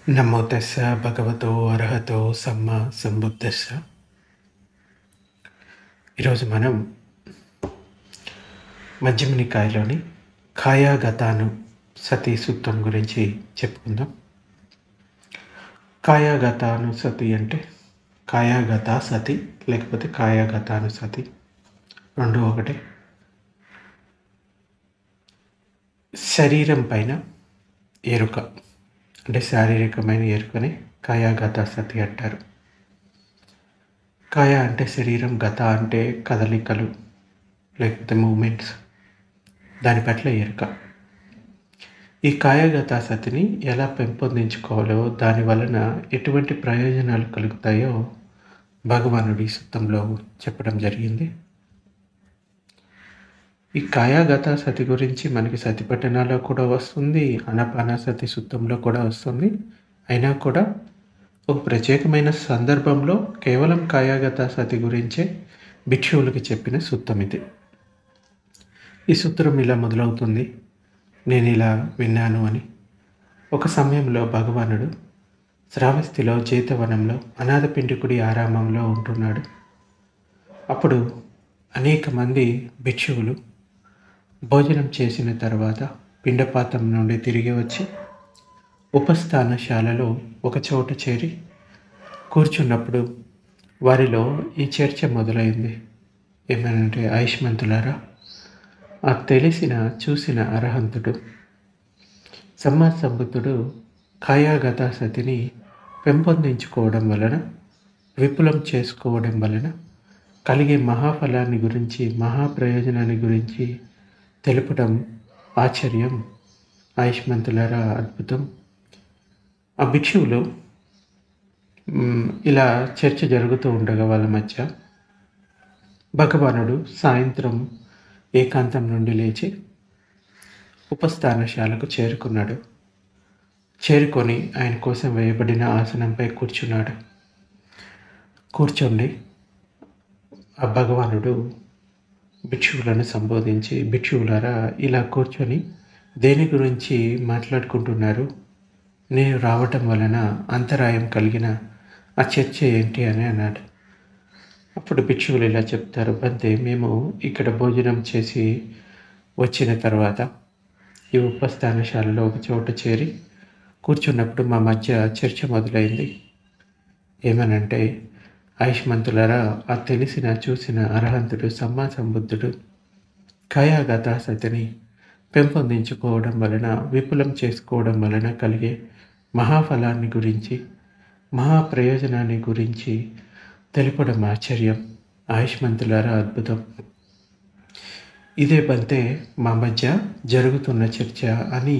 నమో తస్స భగవతో అర్హతో సమ్మా సంబుద్ధస్స. ఈరోజు మనం మధ్యమ నికాయలోని కాయాగతాను సతీ సూత్రం గురించి చెప్పుకుందాం. కాయాగతాను సతి అంటే కాయాగత సతి లేకపోతే కాయాగతాను సతి రెండు ఒకటే. శరీరం పైన ఎరుక అంటే శారీరకమైన ఎరుకని కాయాగత సతి అంటారు. కాయ అంటే శరీరం, గత అంటే కదలికలు లేకపోతే మూమెంట్స్, దాని పట్ల ఎరుక. ఈ కాయగత సతిని ఎలా పెంపొందించుకోవాలో, దాని వలన ఎటువంటి ప్రయోజనాలు కలుగుతాయో భగవానుడు ఈ సూత్రంలో చెప్పడం జరిగింది. ఈ కాయాగత సతి గురించి మనకి సతిపట్టణాల్లో కూడా వస్తుంది, ఆనాపానసతి సూత్రంలో కూడా వస్తుంది. అయినా కూడా ఒక ప్రత్యేకమైన సందర్భంలో కేవలం కాయాగత సతి గురించే భిక్షువులకి చెప్పిన సూత్రం ఇది. ఈ సూత్రం ఇలా మొదలవుతుంది: నేను ఇలా విన్నాను అని. ఒక సమయంలో భగవానుడు శ్రావస్తిలో చేతవనంలో అనాథపిండికుడి ఆరామంలో ఉంటున్నాడు. అప్పుడు అనేక మంది భిక్షువులు భోజనం చేసిన తర్వాత పిండపాతం నుండి తిరిగి వచ్చి ఉపస్థానశాలలో ఒక చోట చేరి కూర్చున్నప్పుడు వారిలో ఈ చర్చ మొదలైంది. ఏమనంటే, ఆయుష్మంతులారా, ఆ తెలిసిన చూసిన అర్హంతుడు సమ్మా సంబుద్ధుడు కాయాగత సతిని పెంపొందించుకోవడం వలన, విపులం చేసుకోవడం వలన కలిగే మహాఫలాన్ని గురించి, మహాప్రయోజనాన్ని గురించి తెలుపడం ఆశ్చర్యం, ఆయుష్మంతులారా అద్భుతం. ఆ భిక్షువులు ఇలా చర్చ జరుగుతూ ఉండగా వాళ్ళ మధ్య భగవానుడు సాయంత్రం ఏకాంతం నుండి లేచి ఉపస్థానశాలకు చేరుకున్నాడు. చేరుకొని ఆయన కోసం వేయబడిన ఆసనంపై కూర్చున్నాడు. కూర్చోండి ఆ భగవానుడు భిక్షువులను సంబోధించి, భిక్షువులారా, ఇలా కూర్చొని దేని గురించి మాట్లాడుకుంటున్నారు? నేను రావటం వలన అంతరాయం కలిగిన ఆ చర్చ ఏంటి అని అన్నాడు. అప్పుడు భిక్షువులు ఇలా చెప్తారు: బంతే, మేము ఇక్కడ భోజనం చేసి వచ్చిన తర్వాత ఈ ఉపస్థానశాలలో ఒక చోట చేరి కూర్చున్నప్పుడు మా మధ్య చర్చ మొదలైంది. ఏమనంటే, ఆయుష్మంతులారా, ఆ తెలిసిన చూసిన అర్హంతుడు సమ్మా సంబుద్ధుడు కాయాగత సతిని పెంపొందించుకోవడం వలన, విపులం చేసుకోవడం వలన కలిగే మహాఫలాన్ని గురించి, మహాప్రయోజనాన్ని గురించి తెలుపడం ఆశ్చర్యం, ఆయుష్మంతులారా అద్భుతం. ఇదే బంతే మా మధ్య జరుగుతున్న చర్చ అని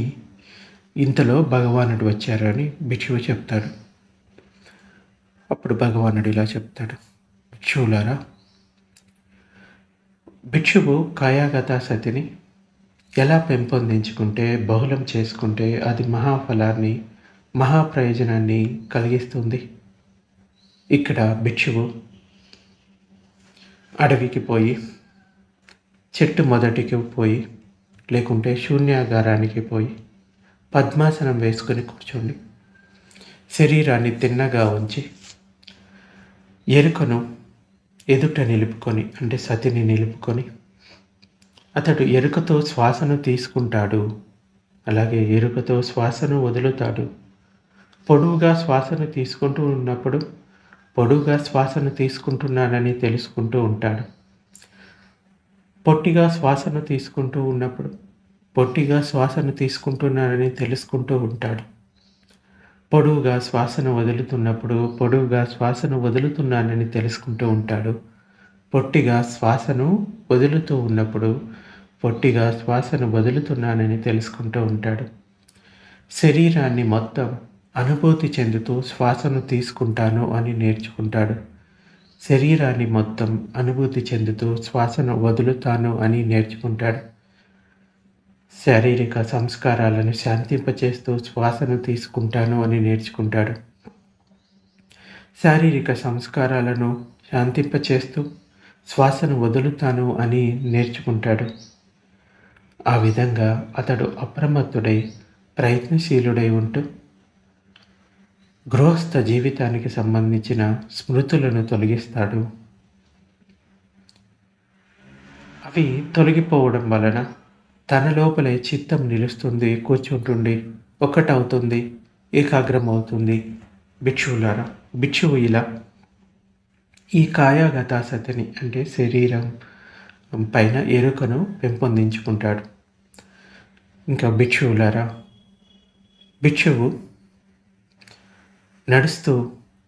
ఇంతలో భగవానుడు వచ్చారు అని భిక్షువు చెప్తాడు. అప్పుడు భగవానుడు ఇలా చెప్తాడు: భిక్షువులారా, భిక్షువు కాయాగత సతిని ఎలా పెంపొందించుకుంటే, బహుళం చేసుకుంటే అది మహాఫలాన్ని, మహాప్రయోజనాన్ని కలిగిస్తుంది. ఇక్కడ భిక్షువు అడవికి పోయి, చెట్టు మొదటికి పోయి, లేకుంటే శూన్యాగారానికి పోయి పద్మాసనం వేసుకొని కూర్చోండి. శరీరాన్ని తిన్నగా ఉంచి ఎరుకను ఎదుట నిలుపుకొని, అంటే సతిని నిలుపుకొని, అతడు ఎరుకతో శ్వాసను తీసుకుంటాడు, అలాగే ఎరుకతో శ్వాసను వదులుతాడు. పొడువుగా శ్వాసను తీసుకుంటూ ఉన్నప్పుడు పొడువుగా శ్వాసను తీసుకుంటున్నానని తెలుసుకుంటూ ఉంటాడు. పొట్టిగా శ్వాసను తీసుకుంటూ ఉన్నప్పుడు పొట్టిగా శ్వాసను తీసుకుంటున్నానని తెలుసుకుంటూ ఉంటాడు. పొడువుగా శ్వాసను వదులుతున్నప్పుడు పొడువుగా శ్వాసను వదులుతున్నానని తెలుసుకుంటూ ఉంటాడు. పొట్టిగా శ్వాసను వదులుతూ ఉన్నప్పుడు పొట్టిగా శ్వాసను వదులుతున్నానని తెలుసుకుంటూ ఉంటాడు. శరీరాన్ని మొత్తం అనుభూతి చెందుతూ శ్వాసను తీసుకుంటాను అని నేర్చుకుంటాడు. శరీరాన్ని మొత్తం అనుభూతి చెందుతూ శ్వాసను వదులుతాను అని నేర్చుకుంటాడు. శారీరక సంస్కారాలను శాంతింపచేస్తూ శ్వాసను తీసుకుంటాను అని నేర్చుకుంటాడు. శారీరక సంస్కారాలను శాంతింపచేస్తూ శ్వాసను వదులుతాను అని నేర్చుకుంటాడు. ఆ విధంగా అతడు అప్రమత్తుడై ప్రయత్నశీలుడై ఉంటూ గృహస్థ జీవితానికి సంబంధించిన స్మృతులను తొలగిస్తాడు. అవి తొలగిపోవడం వలన తన లోపలే చిత్తం నిలుస్తుంది, కూర్చుంటుంది, ఒక్కటవుతుంది, ఏకాగ్రమవుతుంది. భిక్షువులారా, భిక్షువు ఇలా ఈ కాయాగతాసతిని అంటే శరీరం పైన ఎరుకను పెంపొందించుకుంటాడు. ఇంకా భిక్షువులారా, భిక్షువు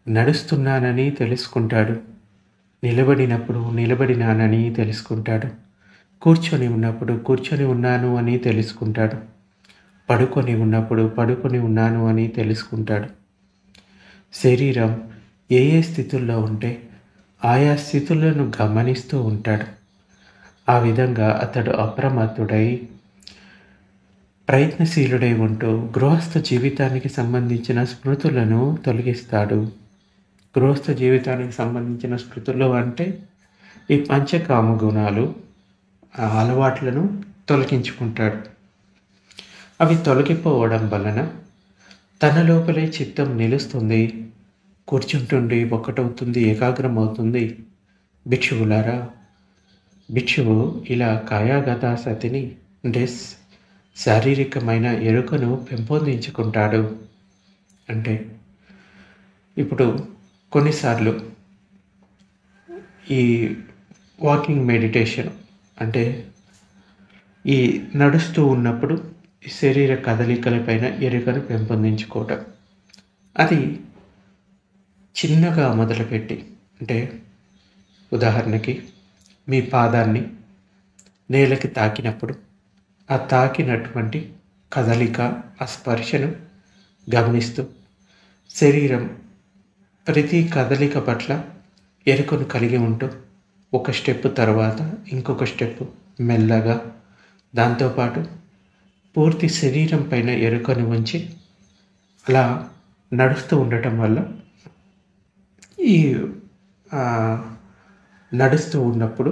నడుస్తున్నానని తెలుసుకుంటాడు. నిలబడినప్పుడు నిలబడినానని తెలుసుకుంటాడు. కూర్చొని ఉన్నప్పుడు కూర్చొని ఉన్నాను అని తెలుసుకుంటాడు. పడుకొని ఉన్నప్పుడు పడుకొని ఉన్నాను అని తెలుసుకుంటాడు. శరీరం ఏ ఏ స్థితుల్లో ఉంటే ఆయా స్థితులను గమనిస్తూ ఉంటాడు. ఆ విధంగా అతడు అప్రమత్తుడై ప్రయత్నశీలుడై ఉంటూ గృహస్థ జీవితానికి సంబంధించిన స్మృతులను తొలగిస్తాడు. గృహస్థ జీవితానికి సంబంధించిన స్మృతులు అంటే ఈ పంచకామ గుణాలు అలవాట్లను తొలగించుకుంటాడు. అవి తొలగిపోవడం వలన తన లోపలే చిత్తం నిలుస్తుంది, కూర్చుంటుంది, ఒక్కటవుతుంది, ఏకాగ్రమవుతుంది. భిక్షువులారా, భిక్షువు ఇలా కాయాగతాసతిని అంటే శారీరకమైన ఎరుకను పెంపొందించుకుంటాడు. అంటే ఇప్పుడు కొన్నిసార్లు ఈ వాకింగ్ మెడిటేషన్ అంటే ఈ నడుస్తూ ఉన్నప్పుడు శరీర కదలికలపైన ఎరుకను పెంపొందించుకోవటం, అది చిన్నగా మొదలుపెట్టి అంటే ఉదాహరణకి మీ పాదాన్ని నేలకి తాకినప్పుడు ఆ తాకినటువంటి కదలిక, ఆ స్పర్శను గమనిస్తూ శరీరం ప్రతి కదలిక పట్ల ఎరుకను కలిగి ఉంటూ ఒక స్టెప్ తర్వాత ఇంకొక స్టెప్ మెల్లగా, దాంతోపాటు పూర్తి శరీరం పైన ఎరుకను ఉంచి అలా నడుస్తూ ఉండటం వల్ల ఈ నడుస్తూ ఉన్నప్పుడు,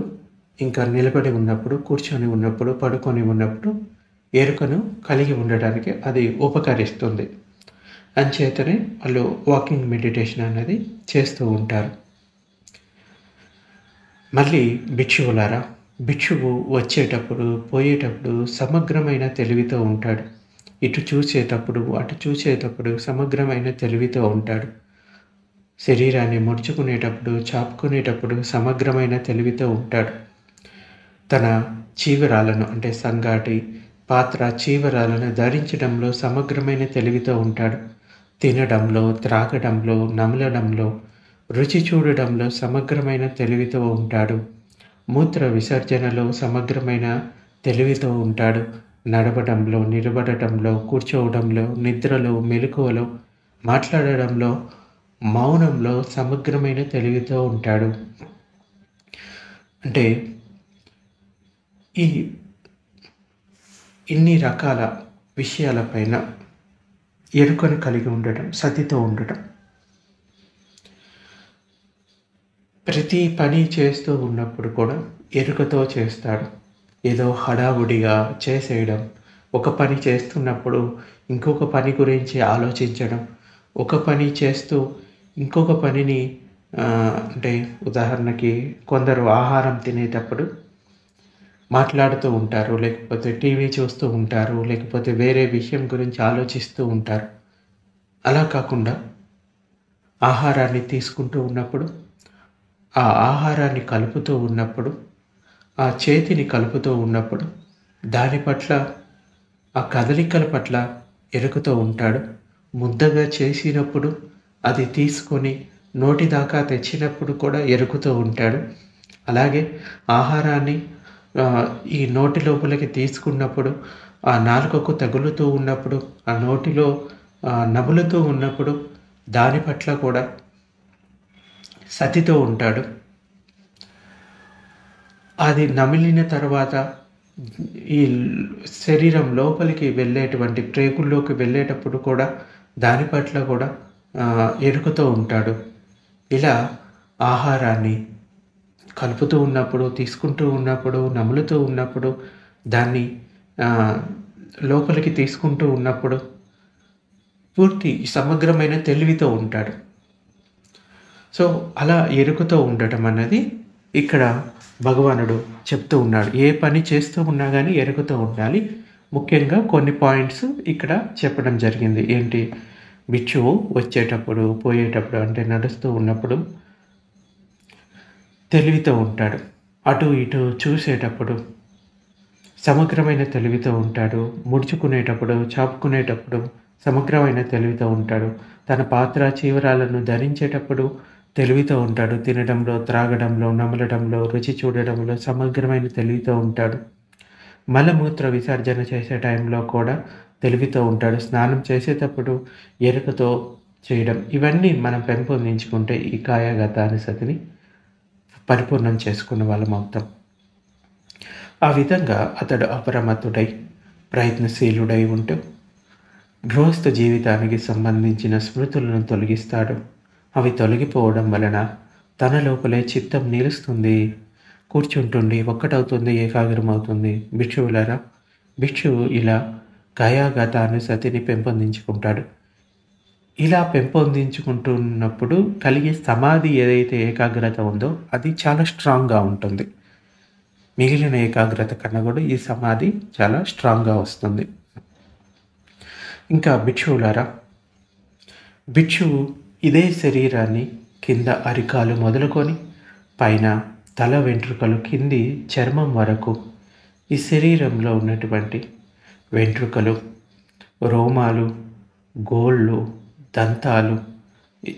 ఇంకా నిలబడి ఉన్నప్పుడు, కూర్చొని ఉన్నప్పుడు, పడుకొని ఉన్నప్పుడు ఎరుకను కలిగి ఉండడానికి అది ఉపకరిస్తుంది. అంచేతనే వాళ్ళు వాకింగ్ మెడిటేషన్ అనేది చేస్తూ ఉంటారు. మళ్ళీ భిక్షువులారా, భిక్షువు వచ్చేటప్పుడు పోయేటప్పుడు సమగ్రమైన తెలివితో ఉంటాడు. ఇటు చూసేటప్పుడు అటు చూసేటప్పుడు సమగ్రమైన తెలివితో ఉంటాడు. శరీరాన్ని ముడుచుకునేటప్పుడు చాపుకునేటప్పుడు సమగ్రమైన తెలివితో ఉంటాడు. తన చీవరాలను అంటే సంగాటి, పాత్ర, చీవరాలను ధరించడంలో సమగ్రమైన తెలివితో ఉంటాడు. తినడంలో, త్రాగడంలో, నమలడంలో, రుచి చూడడంలో సమగ్రమైన తెలివితో ఉంటాడు. మూత్ర విసర్జనలో సమగ్రమైన తెలివితో ఉంటాడు. నడవడంలో, నిలబడటంలో, కూర్చోవడంలో, నిద్రలో, మెలకువలో, మాట్లాడడంలో, మౌనంలో సమగ్రమైన తెలివితో ఉంటాడు. అంటే ఇన్ని రకాల విషయాలపైన ఎరుకను కలిగి ఉండటం, సతితో ఉండటం, ప్రతి పని చేస్తూ ఉన్నప్పుడు కూడా ఎరుకతో చేస్తాడు. ఏదో హడావుడిగా చేసేయడం, ఒక పని చేస్తున్నప్పుడు ఇంకొక పని గురించి ఆలోచించడం, ఒక పని చేస్తూ ఇంకొక పనిని అంటే ఉదాహరణకి కొందరు ఆహారం తినేటప్పుడు మాట్లాడుతూ ఉంటారు, లేకపోతే టీవీ చూస్తూ ఉంటారు, లేకపోతే వేరే విషయం గురించి ఆలోచిస్తూ ఉంటారు. అలా కాకుండా ఆహారాన్ని తీసుకుంటూ ఉన్నప్పుడు, ఆ ఆహారాన్ని కలుపుతూ ఉన్నప్పుడు, ఆ చేతిని కలుపుతూ ఉన్నప్పుడు దాని పట్ల, ఆ కదలికల పట్ల ఎరుకుతూ ఉంటాడు. ముద్దగా చేసినప్పుడు అది తీసుకొని నోటి దాకా తెచ్చినప్పుడు కూడా ఎరుకుతూ ఉంటాడు. అలాగే ఆహారాన్ని ఈ నోటి లోపలికి తీసుకున్నప్పుడు, ఆ నాలుకకు తగులుతూ ఉన్నప్పుడు, ఆ నోటిలో నములుతూ ఉన్నప్పుడు దాని పట్ల కూడా సతితో ఉంటాడు. అది నమిలిన తర్వాత ఈ శరీరం లోపలికి వెళ్ళేటువంటి ప్రేగుల్లోకి వెళ్ళేటప్పుడు కూడా దాని పట్ల కూడా ఎరుకుతూ ఉంటాడు. ఇలా ఆహారాన్ని కలుపుతూ ఉన్నప్పుడు, తీసుకుంటూ ఉన్నప్పుడు, నములుతూ ఉన్నప్పుడు, దాన్ని లోపలికి తీసుకుంటూ ఉన్నప్పుడు పూర్తి సమగ్రమైన తెలివితో ఉంటాడు. సో, అలా ఎరుకతో ఉండటం అన్నది ఇక్కడ భగవానుడు చెప్తూ ఉన్నాడు. ఏ పని చేస్తూ ఉన్నా గానీ ఎరుకతో ఉండాలి. ముఖ్యంగా కొన్ని పాయింట్స్ ఇక్కడ చెప్పడం జరిగింది. ఏంటి? భిక్షువు వచ్చేటప్పుడు, పోయేటప్పుడు అంటే నడుస్తూ ఉన్నప్పుడు తెలివితో ఉంటాడు. అటు ఇటు చూసేటప్పుడు సమగ్రమైన తెలివితో ఉంటాడు. ముడుచుకునేటప్పుడు, చాపుకునేటప్పుడు సమగ్రమైన తెలివితో ఉంటాడు. తన పాత్ర చీవరాలను ధరించేటప్పుడు తెలివితో ఉంటాడు. తినడంలో, త్రాగడంలో, నమలడంలో, రుచి చూడడంలో సమగ్రమైన తెలివితో ఉంటాడు. మలమూత్ర విసర్జన చేసే టైంలో కూడా తెలివితో ఉంటాడు. స్నానం చేసేటప్పుడు ఎరుకతో చేయడం. ఇవన్నీ మనం పెంపొందించుకుంటే ఈ కాయగతానుసతిని పరిపూర్ణం చేసుకున్న వాళ్ళం అవుతాం. ఆ విధంగా అతడు అప్రమత్తుడై ప్రయత్నశీలుడై ఉంటూ గృహస్థ జీవితానికి సంబంధించిన స్మృతులను తొలగిస్తాడు. అవి తొలగిపోవడం వలన తన లోపలే చిత్తం నిలుస్తుంది, కూర్చుంటుంది, ఒక్కటవుతుంది, ఏకాగ్రమవుతుంది. భిక్షువులారా, భిక్షువు ఇలా కాయాగతానుసతిని పెంపొందించుకుంటాడు. ఇలా పెంపొందించుకుంటున్నప్పుడు కలిగే సమాధి ఏదైతే ఏకాగ్రత ఉందో అది చాలా స్ట్రాంగ్గా ఉంటుంది. మిగిలిన ఏకాగ్రత కన్నా కూడా ఈ సమాధి చాలా స్ట్రాంగ్గా వస్తుంది. ఇంకా భిక్షువులారా, భిక్షువు ఇదే శరీరాన్ని కింద అరికాలు మొదలుకొని పైన తల వెంట్రుకలు కింది చర్మం వరకు ఈ శరీరంలో ఉన్నటువంటి వెంట్రుకలు, రోమాలు, గోళ్ళు, దంతాలు,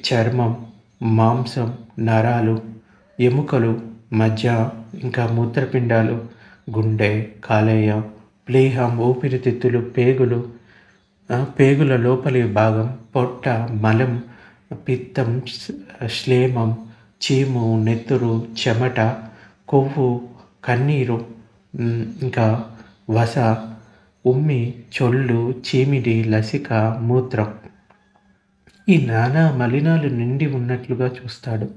చర్మం, మాంసం, నరాలు, ఎముకలు, మజ్జ, ఇంకా మూత్రపిండాలు, గుండె, కాలేయం, ప్లీహం, ఊపిరితిత్తులు, పేగులు, పేగుల లోపలి భాగం, పొట్ట, మలం, పిత్తం, శ్లేమం, చీము, నెత్తురు, చెమట, కొవ్వు, కన్నీరు, ఇంకా వస, ఉమ్మి, చొల్లు, చీమిడి, లసిక, మూత్రం, ఈ నానా మలినాలు నిండి ఉన్నట్లుగా చూస్తాడు.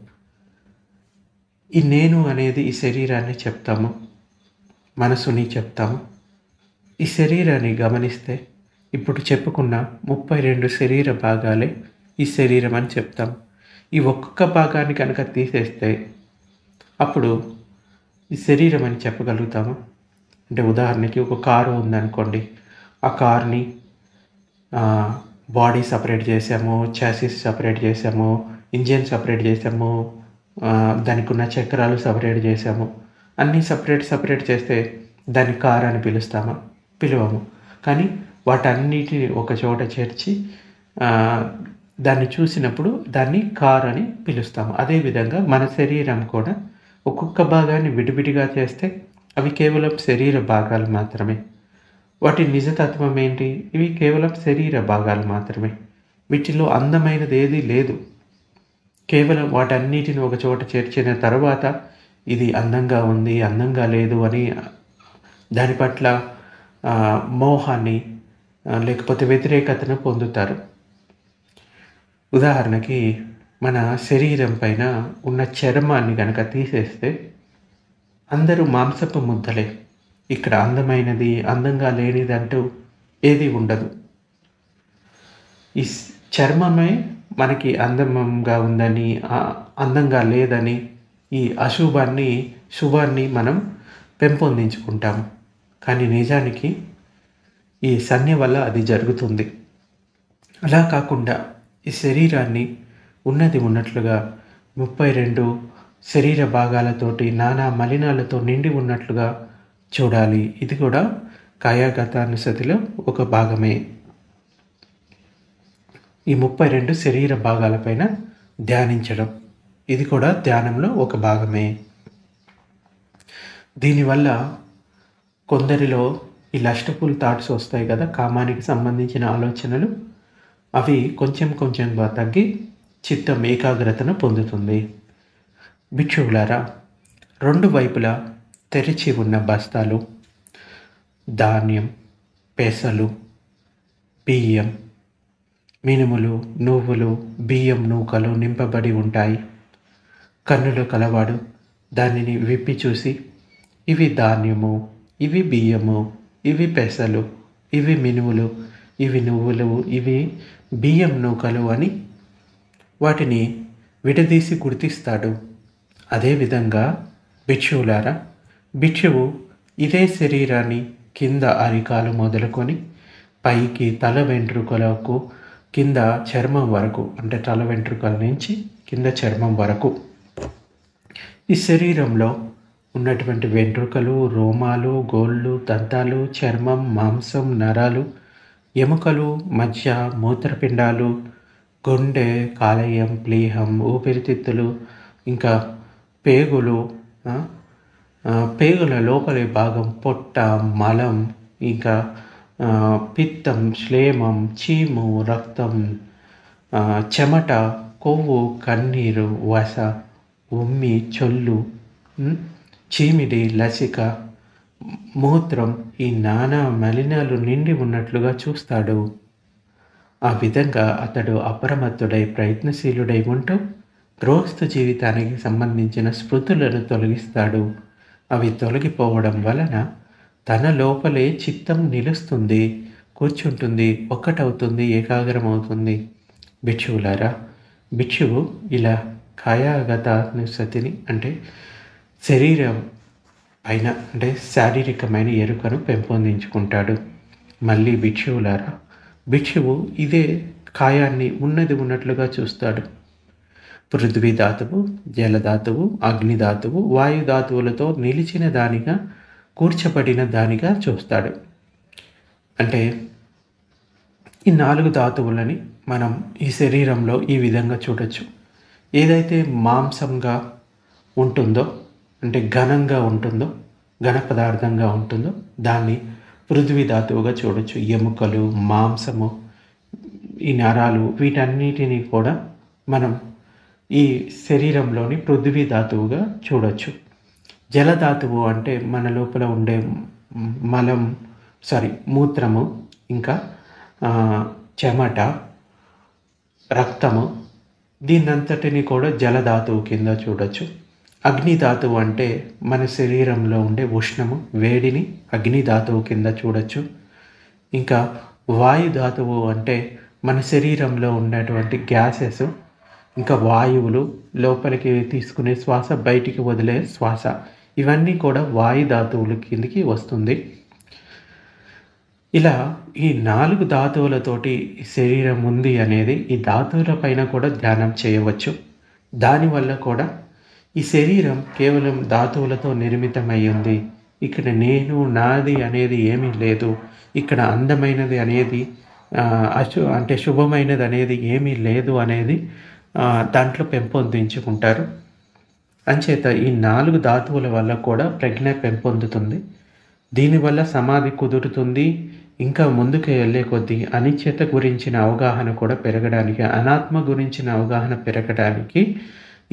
ఈ నేను అనేది ఈ శరీరాన్ని చెప్తాము, మనసుని చెప్తాము. ఈ శరీరాన్ని గమనిస్తే ఇప్పుడు చెప్పుకున్న 32 శరీర భాగాలే ఈ శరీరం అని చెప్తాం. ఈ ఒక్కొక్క భాగాన్ని కనుక తీసేస్తే అప్పుడు ఈ శరీరం అని చెప్పగలుగుతాము. అంటే ఉదాహరణకి ఒక కారు ఉందనుకోండి, ఆ కార్ని బాడీ సపరేట్ చేసాము, చాసిస్ సపరేట్ చేసాము, ఇంజిన్ సపరేట్ చేసాము, దానికి ఉన్న చక్రాలు సపరేట్ చేసాము. అన్నీ సపరేట్ చేస్తే దాన్ని కార్ అని పిలవము. కానీ వాటన్నిటిని ఒక చోట చేర్చి దాన్ని చూసినప్పుడు దాన్ని కార్ అని పిలుస్తాము. అదేవిధంగా మన శరీరం కూడా ఒక్కొక్క భాగాన్ని విడివిడిగా చేస్తే అవి కేవలం శరీర భాగాలు మాత్రమే. వాటి నిజతత్వం ఏంటి? ఇవి కేవలం శరీర భాగాలు మాత్రమే. వీటిలో అందమైనది ఏదీ లేదు. కేవలం వాటన్నిటిని ఒక చోట చేర్చిన తర్వాత ఇది అందంగా ఉంది, అందంగా లేదు అని దాని పట్ల మోహాన్ని లేకపోతే వ్యతిరేకతను పొందుతారు. ఉదాహరణకి మన శరీరం పైన ఉన్న చర్మాన్ని కనుక తీసేస్తే అందరూ మాంసపు ముద్దలే. ఇక్కడ అందమైనది, అందంగా లేనిది అంటూ ఏది ఉండదు. ఈ చర్మమే మనకి అందంగా ఉందని, అందంగా లేదని, ఈ అశుభాన్ని శుభాన్ని మనం పెంపొందించుకుంటాము. కానీ నిజానికి ఈ సంజ్ఞ వల్ల అది జరుగుతుంది. అలా కాకుండా ఈ శరీరాన్ని ఉన్నది ఉన్నట్లుగా 32 శరీర భాగాలతోటి నానా మలినాలతో నిండి ఉన్నట్లుగా చూడాలి. ఇది కూడా కాయాగతానుసతిలో ఒక భాగమే. ఈ 32 శరీర భాగాలపైన ధ్యానించడం, ఇది కూడా ధ్యానంలో ఒక భాగమే. దీనివల్ల కొందరిలో ఈ లస్ట్ఫుల్ థాట్స్ వస్తాయి కదా, కామానికి సంబంధించిన ఆలోచనలు, అవి కొంచెంగా తగ్గి చిత్తం ఏకాగ్రతను పొందుతుంది. భిక్షువులారా, 2 వైపులా తెరిచి ఉన్న బస్తాలు ధాన్యం, పెసలు, బియ్యం, మినుములు, నువ్వులు, బియ్యం నూకలు నింపబడి ఉంటాయి. కన్నులు కలవాడు దానిని విప్పి చూసి ఇవి ధాన్యము, ఇవి బియ్యము, ఇవి పెసలు, ఇవి మినుములు, ఇవి నువ్వులు, ఇవి బియ్యం నూకలు అని వాటిని విడదీసి గుర్తిస్తాడు. అదేవిధంగా భిక్షువులారా, భిక్షువు ఇదే శరీరాన్ని కింద అరికాలు మొదలుకొని పైకి తల వెంట్రుకలకు కింద చర్మం వరకు, అంటే తల వెంట్రుకల నుంచి కింద చర్మం వరకు ఈ శరీరంలో ఉన్నటువంటి వెంట్రుకలు, రోమాలు, గోళ్ళు, దంతాలు, చర్మం, మాంసం, నరాలు, ఎముకలు, మజ్జ, మూత్రపిండాలు, గుండె, కాలేయం, ప్లీహం, ఊపిరితిత్తులు, ఇంకా పేగులు, పేగుల లోపలి భాగం, పొట్ట, మలం, ఇంకా పిత్తం, శ్లేమం, చీము, రక్తం, చెమట, కొవ్వు, కన్నీరు, వస, ఉమ్మి, చొల్లు, చీమిడి, లసిక, మూత్రం, ఈ నానా మలినాలు నిండి ఉన్నట్లుగా చూస్తాడు. ఆ విధంగా అతడు అప్రమత్తుడై ప్రయత్నశీలుడై ఉంటూ గృహస్థ జీవితానికి సంబంధించిన స్మృతులను తొలగిస్తాడు. అవి తొలగిపోవడం వలన తన లోపలే చిత్తం నిలుస్తుంది, కూర్చుంటుంది, ఒక్కటవుతుంది, ఏకాగ్రమవుతుంది. భిక్షువులారా, భిక్షువు ఇలా కాయాగతానుసతిని, అంటే శరీరం పైన, అంటే శారీరకమైన ఎరుకను పెంపొందించుకుంటాడు. మళ్ళీ భిక్షువులారా, భిక్షువు ఇదే కాయాన్ని ఉన్నది ఉన్నట్లుగా చూస్తాడు. పృథ్వీధాతువు, జలధాతువు, అగ్నిధాతువు, వాయుధాతువులతో నిలిచిన దానిగా, కూర్చబడిన దానిగా చూస్తాడు. అంటే ఈ 4 ధాతువులని మనం ఈ శరీరంలో ఈ విధంగా చూడొచ్చు. ఏదైతే మాంసంగా ఉంటుందో, అంటే ఘనంగా ఉంటుందో, ఘన పదార్థంగా ఉంటుందో దాన్ని పృథ్వీ ధాతువుగా చూడొచ్చు. ఎముకలు, మాంసము, ఈ నరాలు, వీటన్నిటినీ కూడా మనం ఈ శరీరంలోని పృథ్వీ ధాతువుగా చూడొచ్చు. జలధాతువు అంటే మన లోపల ఉండే మూత్రము, ఇంకా చెమట, రక్తము, దీన్నంతటిని కూడా జలధాతువు కింద చూడొచ్చు. అగ్నిధాతువు అంటే మన శరీరంలో ఉండే ఉష్ణము, వేడిని అగ్నిధాతువు కింద చూడొచ్చు. ఇంకా వాయుధాతువు అంటే మన శరీరంలో ఉన్నటువంటి గ్యాసెస్, ఇంకా వాయువులు, లోపలికి తీసుకునే శ్వాస, బయటికి వదిలే శ్వాస, ఇవన్నీ కూడా వాయుధాతువుల కిందికి వస్తుంది. ఇలా ఈ 4 ధాతువులతోటి శరీరం ఉంది అనేది ఈ ధాతువుల పైన కూడా ధ్యానం చేయవచ్చు. దానివల్ల కూడా ఈ శరీరం కేవలం ధాతువులతో నిర్మితమై ఉంది, ఇక్కడ నేను, నాది అనేది ఏమీ లేదు, ఇక్కడ అందమైనది అనేది అంటే శుభమైనది అనేది ఏమీ లేదు అనేది దాంట్లో పెంపొందించుకుంటారు. అంచేత ఈ 4 ధాతువుల వల్ల కూడా ప్రజ్ఞ పెంపొందుతుంది. దీనివల్ల సమాధి కుదురుతుంది. ఇంకా ముందుకు వెళ్ళే కొద్దీ అనిశ్చత గురించిన అవగాహన కూడా పెరగడానికి, అనాత్మ గురించిన అవగాహన పెరగడానికి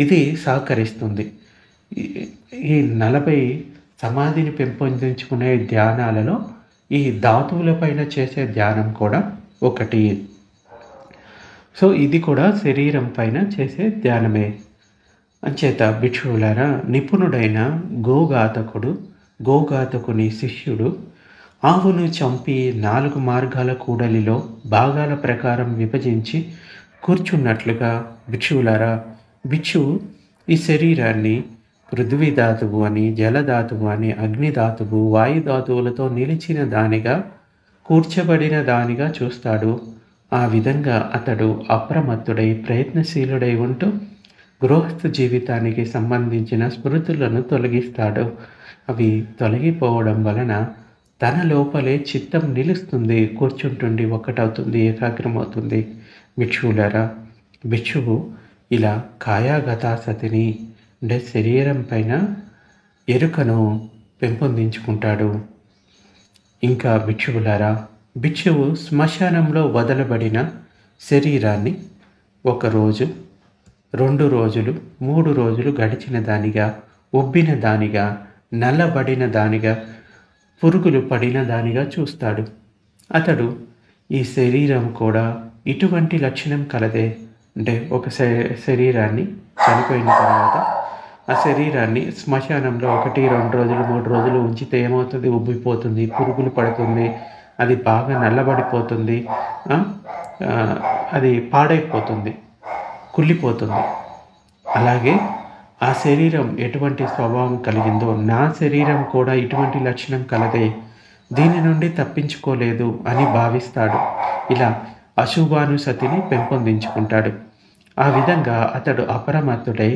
ఇది సహకరిస్తుంది. ఈ 40 సమాధిని పెంపొందించుకునే ధ్యానాలలో ఈ ధాతువుల పైన చేసే ధ్యానం కూడా ఒకటి. సో ఇది కూడా శరీరం పైన చేసే ధ్యానమే. అంచేత భిక్షువులారా, నిపుణుడైన గోఘాతకుని శిష్యుడు ఆవును చంపి 4 మార్గాల కూడలిలో భాగాల ప్రకారం విభజించి కూర్చున్నట్లుగా భిక్షువులారా, భిక్షువు ఈ శరీరాన్ని పృథ్వీధాతువు అని, జలధాతువు అని, అగ్నిధాతువు, వాయుధాతువులతో నిలిచిన దానిగా, కూర్చబడిన దానిగా చూస్తాడు. ఆ విధంగా అతడు అప్రమత్తుడై ప్రయత్నశీలుడై ఉంటూ గృహస్థ జీవితానికి సంబంధించిన స్మృతులను తొలగిస్తాడు. అవి తొలగిపోవడం వలన తన లోపలే చిత్తం నిలుస్తుంది, కూర్చుంటుంది, ఒక్కటవుతుంది, ఏకాగ్రమవుతుంది. భిక్షువులారా, భిక్షువు ఇలా కాయాగతాసతిని, అంటే శరీరం పైన ఎరుకను పెంపొందించుకుంటాడు. ఇంకా భిక్షువులారా, భిక్షువు శ్మశానంలో వదలబడిన శరీరాన్ని 1 రోజు, 2 రోజులు, 3 రోజులు గడిచిన దానిగా, ఉబ్బిన దానిగా, నల్లబడిన దానిగా, పురుగులు పడిన దానిగా చూస్తాడు. అతడు ఈ శరీరం కూడా ఇటువంటి లక్షణం కలదే, అంటే ఒక శరీరాన్ని చనిపోయిన తర్వాత ఆ శరీరాన్ని శ్మశానంలో 1, 2 రోజులు, 3 రోజులు ఉంచితే ఏమవుతుంది? ఉబ్బిపోతుంది, పురుగులు పడుతుంది, అది బాగా నల్లబడిపోతుంది. ఆ! అది పాడైపోతుంది, కుళ్ళిపోతుంది. అలాగే ఆ శరీరం ఎటువంటి స్వభావం కలిగిందో నా శరీరం కూడా ఇటువంటి లక్షణం కలదే, దీని నుండి తప్పించుకోలేదు అని భావిస్తాడు. ఇలా అశుభానుసతిని పెంపొందించుకుంటాడు. ఆ విధంగా అతడు అప్రమత్తుడై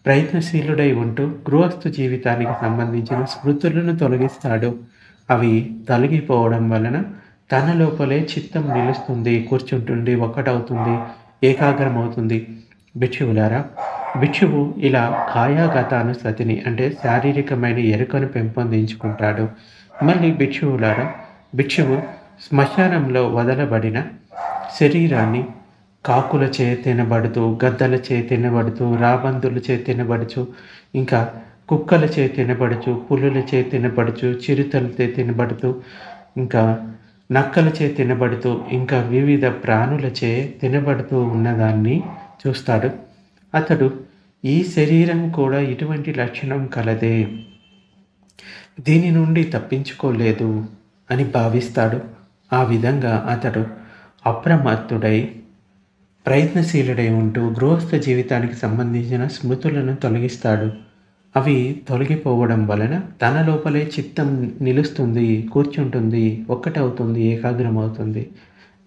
ప్రయత్నశీలుడై ఉంటూ గృహస్థు జీవితానికి సంబంధించిన స్మృతులను తొలగిస్తాడు. అవి తొలగిపోవడం వలన తన లోపలే చిత్తం నిలుస్తుంది, కూర్చుంటుంది, ఒక్కటవుతుంది, ఏకాగ్రమవుతుంది. భిక్షువులారా, భిక్షువు ఇలా కాయాగతానుసతిని అంటే శారీరకమైన ఎరుకను పెంపొందించుకుంటాడు. మళ్ళీ భిక్షువు శ్మశానంలో వదలబడిన శరీరాన్ని కాకులచే తినబడుతూ, గద్దలచే తినబడుతూ, రాబందులచే తినబడుచు, ఇంకా కుక్కలచే తినబడుచు, పులులచే తినబడుచు, చిరుతలచే తినబడుతూ, ఇంకా నక్కలచే తినబడుతూ, ఇంకా వివిధ ప్రాణులచే తినబడుతూ ఉన్నదాన్ని చూస్తాడు. అతడు ఈ శరీరం కూడా ఇటువంటి లక్షణం కలదే, దీని నుండి తప్పించుకోలేదు అని భావిస్తాడు. ఆ విధంగా అతడు అప్రమత్తుడై ప్రయత్నశీలుడై ఉంటూ గృహస్థ జీవితానికి సంబంధించిన స్మృతులను తొలగిస్తాడు. అవి తొలగిపోవడం వలన తన లోపలే చిత్తం నిలుస్తుంది, కూర్చుంటుంది, ఒక్కటవుతుంది, ఏకాగ్రమవుతుంది.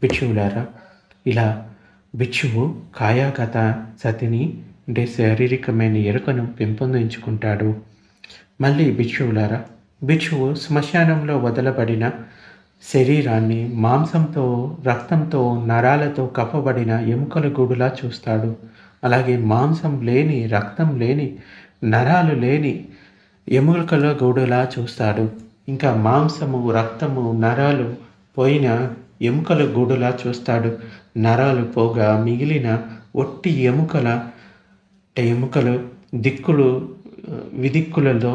భిక్షువులారా, ఇలా భిక్షువు కాయాగత సతిని అంటే శారీరకమైన ఎరుకను పెంపొందించుకుంటాడు. మళ్ళీ భిక్షువు శ్మశానంలో వదలబడిన శరీరాన్ని మాంసంతో, రక్తంతో, నరాలతో కప్పబడిన ఎముకల గూడులా చూస్తాడు. అలాగే మాంసం లేని, రక్తం లేని, నరాలు లేని ఎముకల గూడులా చూస్తాడు. ఇంకా మాంసము, రక్తము, నరాలు పోయిన ఎముకల గూడులా చూస్తాడు. నరాలు పోగా మిగిలిన ఒట్టి ఎముకలు దిక్కులు విదిక్కులలో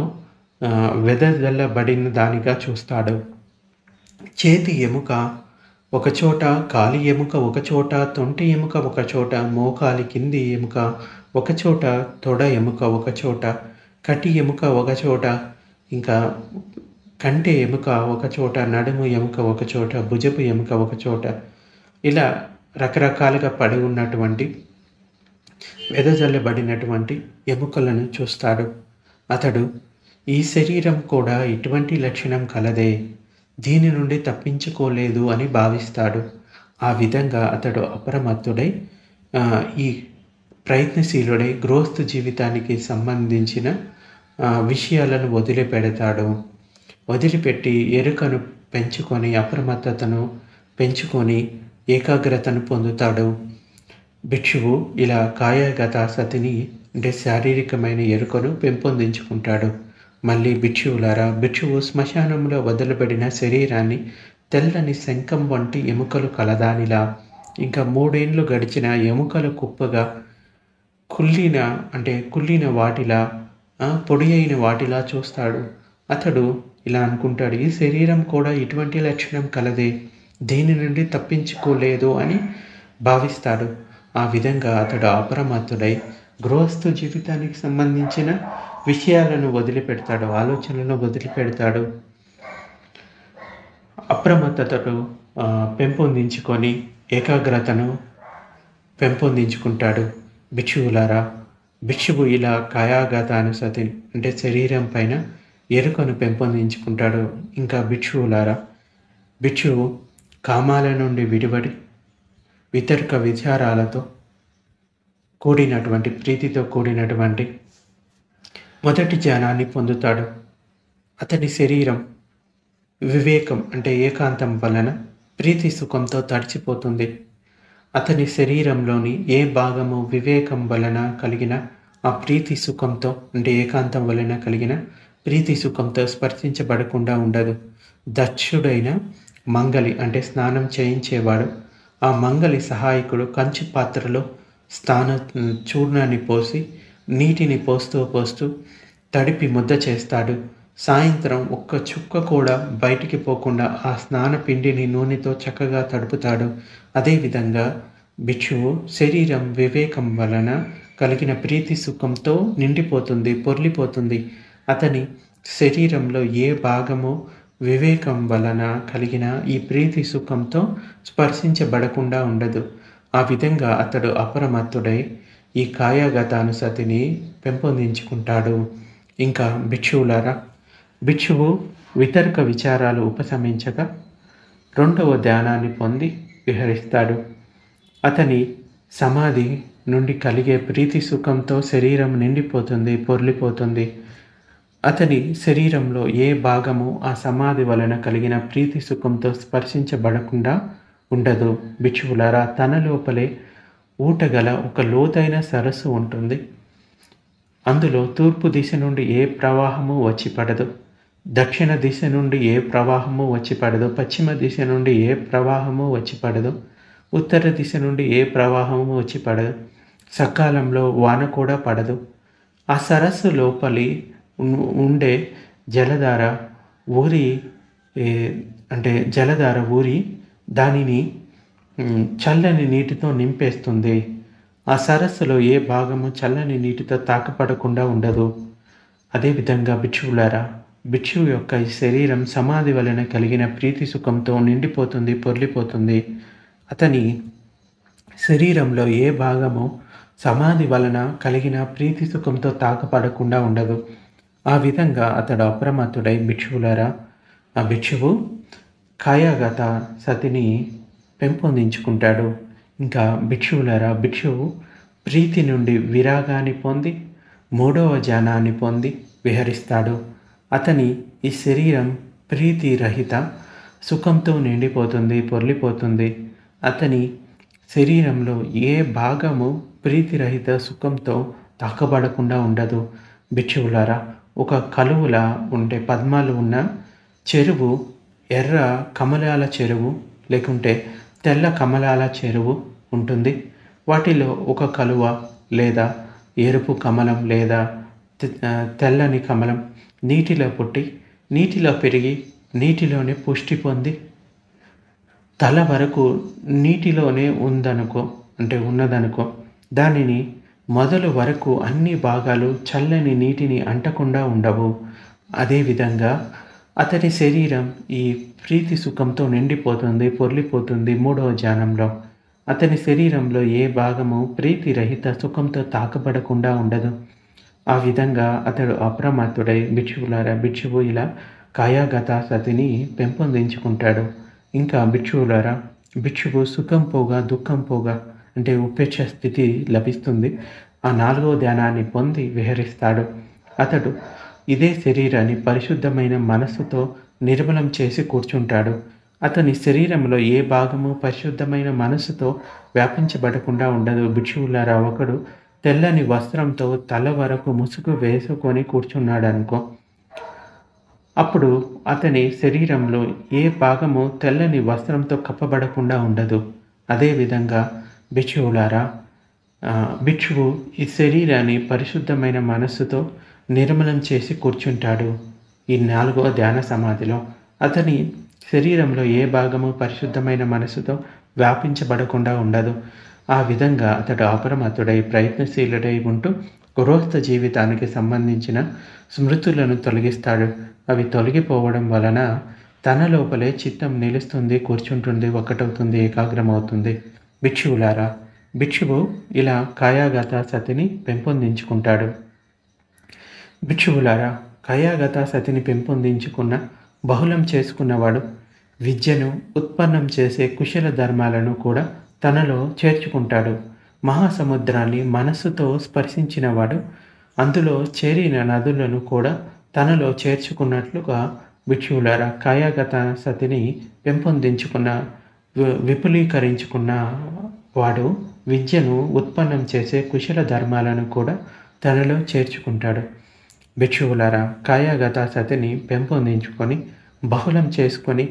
వెదజల్లబడిన దానిగా చూస్తాడు. చేతి ఎముక ఒకచోట, కాలి ఎముక ఒకచోట, తొంటి ఎముక ఒకచోట, మోకాలి కింది ఎముక ఒకచోట, తొడ ఎముక ఒకచోట, కటి ఎముక ఒకచోట, ఇంకా కంటి ఎముక ఒకచోట, నడుము ఎముక ఒకచోట, భుజపు ఎముక ఒకచోట, ఇలా రకరకాలుగా పడి ఉన్నటువంటి వెదజల్లబడినటువంటి ఎముకలను చూస్తాడు. అతడు ఈ శరీరం కూడా ఇటువంటి లక్షణం కలదే, దీని నుండి తప్పించుకోలేదు అని భావిస్తాడు. ఆ విధంగా అతడు అప్రమత్తుడై ఈ ప్రయత్నశీలుడై గృహస్థ జీవితానికి సంబంధించిన విషయాలను వదిలిపెట్టి ఎరుకను పెంచుకొని, అప్రమత్తతను పెంచుకొని ఏకాగ్రతను పొందుతాడు. భిక్షువు ఇలా కాయగత సతిని అంటే శారీరకమైన ఎరుకను పెంపొందించుకుంటాడు. మళ్ళీ భిక్షువు శ్మశానంలో వదలబడిన శరీరాన్ని తెల్లని శంఖం వంటి ఎముకలు కలదానిలా, ఇంకా 3 ఏళ్ళు గడిచిన ఎముకల కుప్పగా, కుళ్ళిన వాటిలా, పొడి అయిన వాటిలా చూస్తాడు. అతడు ఇలా అనుకుంటాడు, ఈ శరీరం కూడా ఇటువంటి లక్షణం కలదే, దేని నుండి తప్పించుకోలేదు అని భావిస్తాడు. ఆ విధంగా అతడు అప్రమత్తుడై గృహస్థ జీవితానికి సంబంధించిన విషయాలను వదిలిపెడతాడు, ఆలోచనలను వదిలిపెడతాడు. అప్రమత్తతను పెంపొందించుకొని ఏకాగ్రతను పెంపొందించుకుంటాడు. భిక్షువు ఇలా కాయాగతానుసతి అంటే శరీరం పైన ఎరుకను పెంపొందించుకుంటాడు. ఇంకా భిక్షువు కామాల నుండి విడిపడి వితర్క విచారాలతో కూడినటువంటి, ప్రీతితో కూడినటువంటి మొదటి జ్ఞానాన్ని పొందుతాడు. అతని శరీరం వివేకం అంటే ఏకాంతం వలన ప్రీతి సుఖంతో తడిచిపోతుంది. అతని శరీరంలోని ఏ భాగము వివేకం వలన కలిగిన ఆ ప్రీతి సుఖంతో అంటే ఏకాంతం వలన కలిగిన ప్రీతి సుఖంతో స్పర్శించబడకుండా ఉండదు. దక్షుడైన మంగలి అంటే స్నానం చేయించేవాడు, ఆ మంగలి సహాయకుడు కంచు పాత్రలో చూర్ణాన్ని పోసి నీటిని పోస్తూ తడిపి ముద్ద చేస్తాడు. సాయంత్రం ఒక్క చుక్క కూడా బయటికి పోకుండా ఆ స్నాన పిండిని నూనెతో చక్కగా తడుపుతాడు. అదేవిధంగా భిక్షువు శరీరం వివేకం వలన కలిగిన ప్రీతి సుఖంతో నిండిపోతుంది, పొర్లిపోతుంది. అతని శరీరంలో ఏ భాగము వివేకం వలన కలిగిన ఈ ప్రీతి సుఖంతో స్పర్శించబడకుండా ఉండదు. ఆ విధంగా అతడు అప్రమత్తుడై ఈ కాయగతానుసతిని పెంపొందించుకుంటాడు. ఇంకా భిక్షువులారా, భిక్షువు వితర్క విచారాలు ఉపశమించగా రెండవ ధ్యానాన్ని పొంది విహరిస్తాడు. అతని సమాధి నుండి కలిగే ప్రీతి సుఖంతో శరీరం నిండిపోతుంది, పొర్లిపోతుంది. అతని శరీరంలో ఏ భాగము ఆ సమాధి వలన కలిగిన ప్రీతి సుఖంతో స్పర్శించబడకుండా ఉండదు. భిక్షువులారా, తన లోపలే ఊటగల ఒక లోతైన సరస్సు ఉంటుంది. అందులో తూర్పు దిశ నుండి ఏ ప్రవాహము వచ్చి పడదు, దక్షిణ దిశ నుండి ఏ ప్రవాహము వచ్చి పడదు, పశ్చిమ దిశ నుండి ఏ ప్రవాహము వచ్చి పడదు, ఉత్తర దిశ నుండి ఏ ప్రవాహము వచ్చి పడదు, సకాలంలో వాన కూడా పడదు. ఆ సరస్సు లోపలి ఉండే జలధార ఊరి జలధార ఊరి దానిని చల్లని నీటితో నింపేస్తుంది. ఆ సరస్సులో ఏ భాగము చల్లని నీటితో తాకపడకుండా ఉండదు. అదేవిధంగా భిక్షువులారా, భిక్షువు యొక్క ఈ శరీరం సమాధి వలన కలిగిన ప్రీతి సుఖంతో నిండిపోతుంది, పొర్లిపోతుంది. అతని శరీరంలో ఏ భాగము సమాధి వలన కలిగిన ప్రీతి సుఖంతో తాకపడకుండా ఉండదు. ఆ విధంగా అతడు అప్రమత్తుడై భిక్షువులారా, ఆ భిక్షువు కాయగత సతిని పెంపొందించుకుంటాడు. ఇంకా భిక్షువులారా, భిక్షువు ప్రీతి నుండి విరాగాన్ని పొంది మూడవ జ్ఞానాన్ని పొంది విహరిస్తాడు. అతని ఈ శరీరం ప్రీతి రహిత సుఖంతో నిండిపోతుంది, పొర్లిపోతుంది. అతని శరీరంలో ఏ భాగము ప్రీతిరహిత సుఖంతో తాకబడకుండా ఉండదు. భిక్షువులారా, ఒక కలువలా ఉండే పద్మాలు ఉన్న చెరువు, ఎర్ర కమలాల చెరువు లేకుంటే తెల్ల కమలాల చెరువు ఉంటుంది. వాటిలో ఒక కలువ లేదా ఎరుపు కమలం లేదా తెల్లని కమలం నీటిలో పుట్టి, నీటిలో పెరిగి, నీటిలోనే పుష్టి పొంది తల వరకు నీటిలోనే ఉన్నదనుకో, దానిని మొదలు వరకు అన్ని భాగాలు చల్లని నీటిని అంటకుండా ఉండవు. అదేవిధంగా అతని శరీరం ఈ ప్రీతి సుఖంతో నిండిపోతుంది, పొర్లిపోతుంది. మూడవ జ్ఞానంలో అతని శరీరంలో ఏ భాగము ప్రీతి రహిత సుఖంతో తాకబడకుండా ఉండదు. ఆ విధంగా అతడు అప్రమత్తుడై భిక్షువులారా, భిక్షువు ఇలా కాయగత సతిని పెంపొందించుకుంటాడు. ఇంకా భిక్షువులారా, భిక్షువు సుఖం పోగా దుఃఖం పోగా అంటే ఉపేక్ష స్థితి లభిస్తుంది. ఆ నాలుగవ ధ్యానాన్ని పొంది విహరిస్తాడు. అతడు ఇదే శరీరాన్ని పరిశుద్ధమైన మనస్సుతో నిర్మలం చేసి కూర్చుంటాడు. అతని శరీరంలో ఏ భాగము పరిశుద్ధమైన మనస్సుతో వ్యాపించబడకుండా ఉండదు. భిక్షువులారా, ఒకడు తెల్లని వస్త్రంతో తల వరకు ముసుగు వేసుకొని కూర్చున్నాడనుకో, అప్పుడు అతని శరీరంలో ఏ భాగము తెల్లని వస్త్రంతో కప్పబడకుండా ఉండదు. అదేవిధంగా భిక్షువులారా, భిక్షువు ఈ శరీరాన్ని పరిశుద్ధమైన మనస్సుతో నిర్మలం చేసి కూర్చుంటాడు. ఈ నాలుగవ ధ్యాన సమాధిలో అతని శరీరంలో ఏ భాగము పరిశుద్ధమైన మనస్సుతో వ్యాపించబడకుండా ఉండదు. ఆ విధంగా అతడు అప్రమత్తుడై ప్రయత్నశీలుడై ఉంటూ గృహస్థ జీవితానికి సంబంధించిన స్మృతులను తొలగిస్తాడు. అవి తొలగిపోవడం వలన తన లోపలే చిత్తం నిలుస్తుంది, కూర్చుంటుంది, ఒకటవుతుంది, ఏకాగ్రమవుతుంది. భిక్షువులారా, భిక్షువు ఇలా కాయగత సతిని పెంపొందించుకుంటాడు. భిక్షువులారా, కాయగత సతిని పెంపొందించుకున్న, బహుళం చేసుకున్నవాడు విద్యను ఉత్పన్నం చేసే కుశల ధర్మాలను కూడా తనలో చేర్చుకుంటాడు. మహాసముద్రాన్ని మనస్సుతో స్పర్శించినవాడు అందులో చేరిన నదులను కూడా తనలో చేర్చుకున్నట్లుగా భిక్షువులారా, కాయగత సతిని పెంపొందించుకున్న, విపులీకరించుకున్న వాడు విద్యను ఉత్పన్నం చేసే కుశల ధర్మాలను కూడా తనలో చేర్చుకుంటాడు. భిక్షువులారా, కాయగత సతిని పెంపొందించుకొని బహుళం చేసుకొని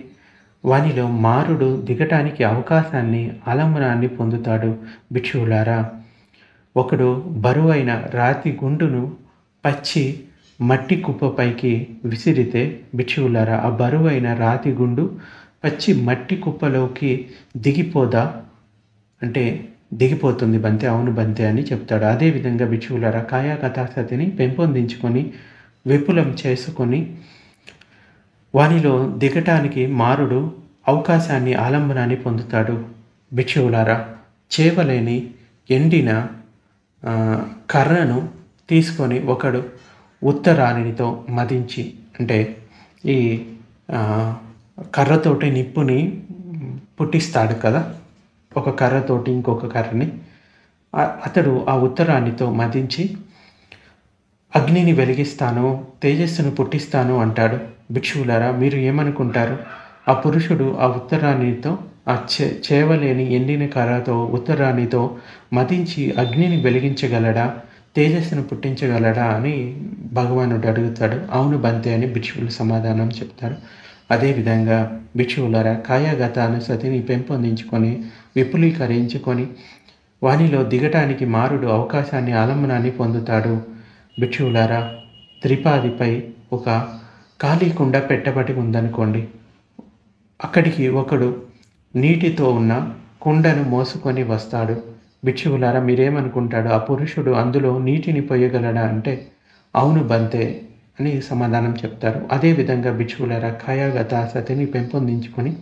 వానిలో మారుడు దిగటానికి అవకాశాన్ని, ఆలంబనాన్ని పొందుతాడు. భిక్షువులారా, ఒకడు బరువైన రాతి గుండును పచ్చి మట్టి కుప్పపైకి విసిరితే, భిక్షువులారా, ఆ బరువైన రాతి గుండు పచ్చి మట్టి కుప్పలోకి దిగిపోదా అంటే దిగిపోతుంది బంతే, అవును బంతే అని చెప్తాడు. అదేవిధంగా భిక్షువులారా, కాయగత సతిని పెంపొందించుకొని విపులం చేసుకొని వానిలో దిగటానికి మారుడు అవకాశాన్ని ఆలంబనాన్ని పొందుతాడు. భిక్షువులారా, చేవలేని ఎండిన కర్రను తీసుకొని ఒకడు ఉత్తరాణితో మదించి, అంటే ఈ కర్రతోటి నిప్పుని పుట్టిస్తాడు కదా, ఒక కర్రతోటి ఇంకొక కర్రని. అతడు ఆ ఉత్తరాణితో మదించి అగ్నిని వెలిగిస్తాను, తేజస్సును పుట్టిస్తాను అంటాడు. భిక్షువులారా, మీరు ఏమనుకుంటారు? ఆ పురుషుడు ఆ ఉత్తరాణితో, ఆ చేవలేని ఎండిన కర్రతో ఉత్తరాణితో మదించి అగ్నిని వెలిగించగలడా, తేజస్సును పుట్టించగలడా అని భగవానుడు అడుగుతాడు. అవును బంతే అని భిక్షువులు సమాధానం చెప్తారు. అదేవిధంగా భిక్షువులారా, కాయాగత అనుసతిని పెంపొందించుకొని విపులీకరించుకొని వానిలో దిగటానికి మారుడు అవకాశాన్ని ఆలంబనాన్ని పొందుతాడు. భిక్షువులారా, త్రిపాదిపై ఒక ఖాళీ కుండ పెట్టబడి ఉందనుకోండి. అక్కడికి ఒకడు నీటితో ఉన్న కుండను మోసుకొని వస్తాడు. భిక్షువులారా, మీరేమనుకుంటాడు? ఆ పురుషుడు అందులో నీటిని పోయగలడా అంటే అవును బంతే అని సమాధానం చెప్తారు. అదేవిధంగా భిక్షువులారా, కాయాగత సతిని పెంపొందించుకొని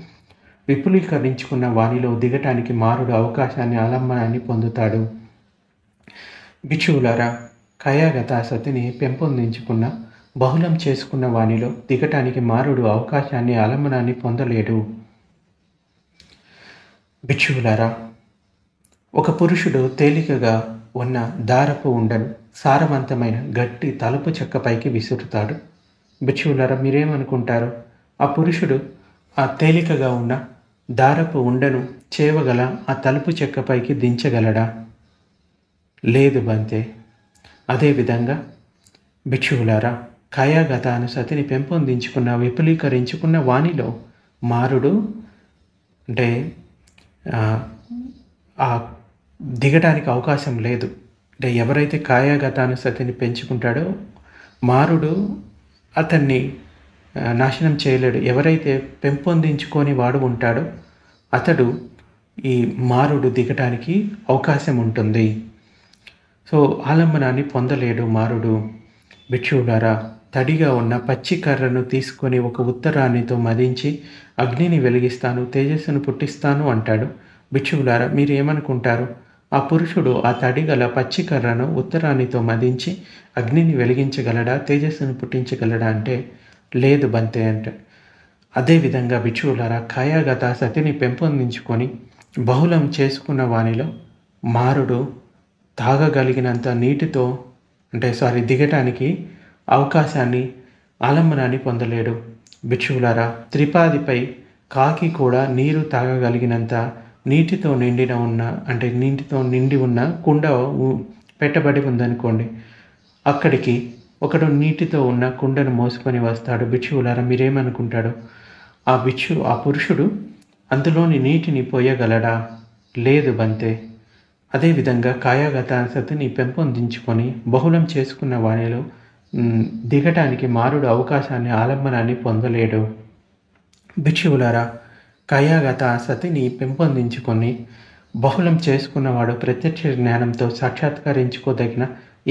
విపులీకరించుకున్న వానిలో దిగటానికి మారుడు అవకాశాన్ని ఆలంబనాన్ని పొందుతాడు. భిక్షువులారా, కాయాగత సతిని పెంపొందించుకున్న బహుళం చేసుకున్న వానిలో దిగటానికి మారుడు అవకాశాన్ని ఆలంబనాన్ని పొందలేడు. భిక్షువులారా, ఒక పురుషుడు తేలికగా ఉన్న దారపు ఉండను సారవంతమైన గట్టి తలుపు చెక్కపైకి విసురుతాడు. భిక్షువులారా, మీరేమనుకుంటారు? ఆ పురుషుడు ఆ తేలికగా ఉన్న దారపు ఉండను చేవగల ఆ తలుపు చెక్కపైకి దించగలడా? లేదు బంతే. అదేవిధంగా భిక్షువులారా, కాయాగత అనుసతిని పెంపొందించుకున్న విపులీకరించుకున్న వానిలో మారుడు, అంటే ఆ దిగడానికి అవకాశం లేదు. అంటే ఎవరైతే కాయాగత అనుసతిని పెంచుకుంటాడో మారుడు అతన్ని నాశనం చేయలేడు. ఎవరైతే పెంపొందించుకొని వాడు ఉంటాడో అతడు ఈ మారుడు దిగటానికి అవకాశం ఉంటుంది. సో ఆలంబనాన్ని పొందలేడు మారుడు. భిక్షువులారా, తడిగా ఉన్న పచ్చి కర్రను తీసుకొని ఒక ఉత్తరాణితో మదించి అగ్నిని వెలిగిస్తాను, తేజస్సును పుట్టిస్తాను అంటాడు. భిక్షువులారా, మీరు ఏమనుకుంటారు? ఆ పురుషుడు ఆ తడిగల పచ్చి కర్రను ఉత్తరాణితో మదించి అగ్నిని వెలిగించగలడా, తేజస్సును పుట్టించగలడా అంటే లేదు బంతే అంటే. అదేవిధంగా భిక్షువులారా, కాయాగత సతిని పెంపొందించుకొని బహుళం చేసుకున్న వానిలో మారుడు తాగగలిగినంత నీటితో దిగటానికి అవకాశాన్ని ఆలంబనాన్ని పొందలేడు. భిక్షువులారా, త్రిపాదిపై కాకి కూడా నీరు తాగగలిగినంత నీటితో నిండి ఉన్న కుండ పెట్టబడి ఉందనుకోండి. అక్కడికి ఒకడు నీటితో ఉన్న కుండను మోసుకొని వస్తాడు. భిక్షువులారా, మీరేమనుకుంటాడు? ఆ పురుషుడు అందులోని నీటిని పోయగలడా? లేదు బంతే. అదేవిధంగా కాయాగత సతిని పెంపొందించుకొని బహుళం చేసుకున్న వానిలో దిగటానికి మారుడు అవకాశాన్ని ఆలంబనాన్ని పొందలేడు. భిక్షువులారా, కాయాగత సతిని పెంపొందించుకొని బహుళం చేసుకున్నవాడు ప్రత్యక్ష జ్ఞానంతో సాక్షాత్కరించుకోదగిన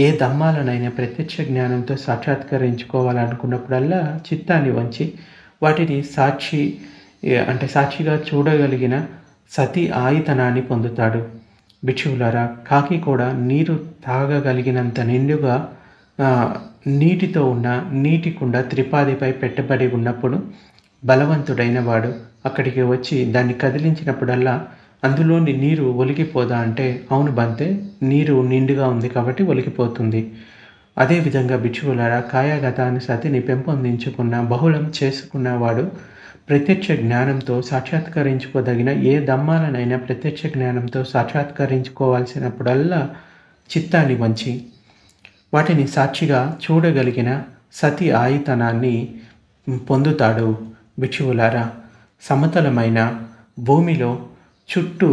ఏ ధమ్మాలనైనా ప్రత్యక్ష జ్ఞానంతో సాక్షాత్కరించుకోవాలనుకున్నప్పుడల్లా చిత్తాన్ని వంచి వాటిని సాక్షిగా చూడగలిగిన సతి ఆయితనాన్ని పొందుతాడు. భిక్షువులారా, కాకి కూడా నీరు తాగగలిగినంత నిండుగా నీటితో ఉన్న నీటి కుండ త్రిపాదిపై పెట్టబడి ఉన్నప్పుడు బలవంతుడైన వాడు అక్కడికి వచ్చి దాన్ని కదిలించినప్పుడల్లా అందులోని నీరు ఒలికిపోదా అంటే అవును బంతే, నీరు నిండుగా ఉంది కాబట్టి ఒలికిపోతుంది. అదేవిధంగా భిక్షువులారా, కాయాగతాన్ని సతిని పెంపొందించుకున్న బహుళం చేసుకున్నవాడు ప్రత్యక్ష జ్ఞానంతో సాక్షాత్కరించుకోదగిన ఏ ధమ్మాలనైనా ప్రత్యక్ష జ్ఞానంతో సాక్షాత్కరించుకోవాల్సినప్పుడల్లా చిత్తాన్ని వంచి వాటిని సాక్షిగా చూడగలిగిన సతి ఆయితనాన్ని పొందుతాడు. భిక్షువులారా, సమతలమైన భూమిలో చుట్టూ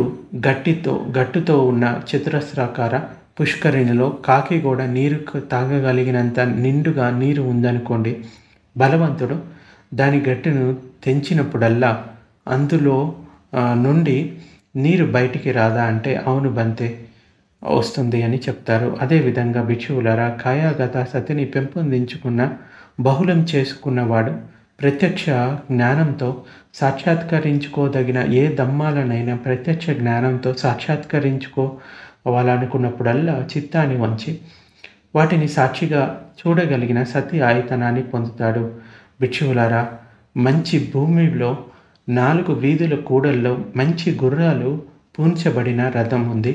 గట్టుతో ఉన్న చతురస్రాకార పుష్కరిణిలో కాకి కూడా నీరు తాగగలిగినంత నిండుగా నీరు ఉందనుకోండి. బలవంతుడు దాని గట్టును తెంచినప్పుడల్లా అందులో నుండి నీరు బయటికి రాదా అంటే అవును బంతే, వస్తుంది అని చెప్తారు. అదేవిధంగా భిక్షువులారా, కాయాగత సతిని పెంపొందించుకున్న బహుళం చేసుకున్నవాడు ప్రత్యక్ష జ్ఞానంతో సాక్షాత్కరించుకోదగిన ఏ ధమ్మాలనైనా ప్రత్యక్ష జ్ఞానంతో సాక్షాత్కరించుకోవాలనుకున్నప్పుడల్లా చిత్తాన్ని వంచి వాటిని సాక్షిగా చూడగలిగిన సతి ఆయతనాన్ని పొందుతాడు. భిక్షువులారా, మంచి భూమిలో 4 వీధుల కూడల్లో మంచి గుర్రాలు పూంచబడిన రథం ఉంది.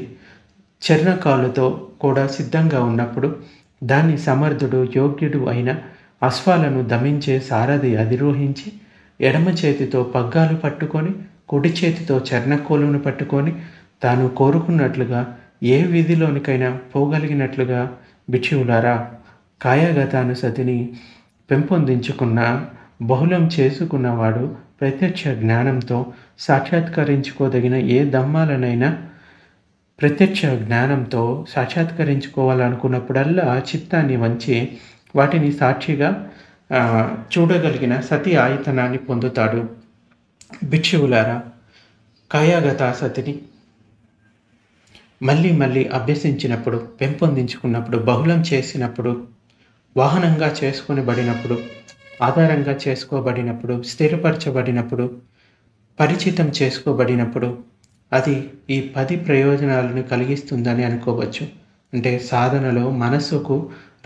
చర్ణకాలుతో కూడా సిద్ధంగా ఉన్నప్పుడు దాన్ని సమర్థుడు యోగ్యుడు అయిన అశ్వాలను దమించే సారథి అధిరోహించి ఎడమ చేతితో పగ్గాలు పట్టుకొని కుడి చేతితో చర్ణకోలును పట్టుకొని తాను కోరుకున్నట్లుగా ఏ వీధిలోనికైనా పోగలిగినట్లుగా భిక్షువులారా, కాయగతానుసతిని పెంపొందించుకున్న బహుళం చేసుకున్నవాడు ప్రత్యక్ష జ్ఞానంతో సాక్షాత్కరించుకోదగిన ఏ ధమ్మాలనైనా ప్రత్యక్ష జ్ఞానంతో సాక్షాత్కరించుకోవాలనుకున్నప్పుడల్లా చిత్తాన్ని వంచి వాటిని సాక్షిగా చూడగలిగిన సతి ఆయతనాన్ని పొందుతాడు. భిక్షువులారా, కాయాగత సతిని మళ్ళీ మళ్ళీ అభ్యసించినప్పుడు, పెంపొందించుకున్నప్పుడు, బహుళం చేసినప్పుడు, వాహనంగా చేసుకొనబడినప్పుడు, ఆధారంగా చేసుకోబడినప్పుడు, స్థిరపరచబడినప్పుడు, పరిచితం చేసుకోబడినప్పుడు అది ఈ 10 ప్రయోజనాలను కలిగిస్తుందని అనుకోవచ్చు. అంటే సాధనలో మనస్సుకు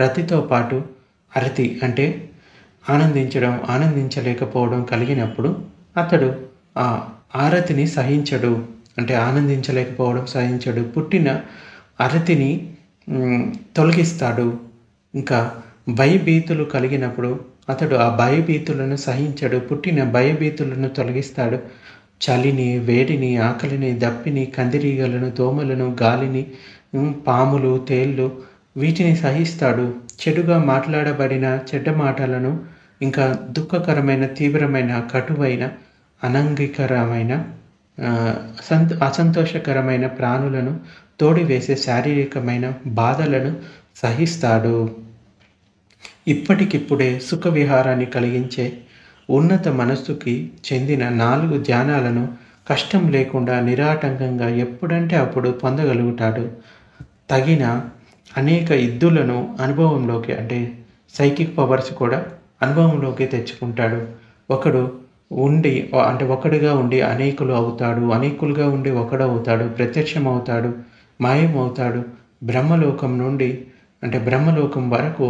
రతితో పాటు అరతి అంటే ఆనందించడం, ఆనందించలేకపోవడం కలిగినప్పుడు అతడు ఆ ఆరతిని సహించడు. అంటే ఆనందించలేకపోవడం సహించడు. పుట్టిన అరతిని తొలగిస్తాడు. ఇంకా భయభీతులు కలిగినప్పుడు అతడు ఆ భయభీతులను సహించడు. పుట్టిన భయభీతులను తొలగిస్తాడు. చలిని, వేడిని, ఆకలిని, దప్పిని, కందిరీగలను, దోమలను, గాలిని, పాములు, తేళ్ళు వీటిని సహిస్తాడు. చెడుగా మాట్లాడబడిన చెడ్డ మాటలను, ఇంకా దుఃఖకరమైన, తీవ్రమైన, కటువైన, అనంగీకరమైన, అసంతోషకరమైన ప్రాణులను తోడివేసే శారీరకమైన బాధలను సహిస్తాడు. ఇప్పటికిప్పుడే సుఖ విహారాన్ని కలిగించే ఉన్నత మనస్సుకి చెందిన 4 ధ్యానాలను కష్టం లేకుండా నిరాటంకంగా ఎప్పుడంటే అప్పుడు పొందగలుగుతాడు. తగిన అనేక ఇద్దులను అనుభవంలోకి, అంటే సైకిక్ పవర్స్ కూడా అనుభవంలోకి తెచ్చుకుంటాడు. ఒకడుగా ఉండి అనేకులు అవుతాడు. అనేకులుగా ఉండి ఒకడవుతాడు. ప్రత్యక్షం అవుతాడు. మాయమవుతాడు. బ్రహ్మలోకం నుండి, అంటే బ్రహ్మలోకం వరకు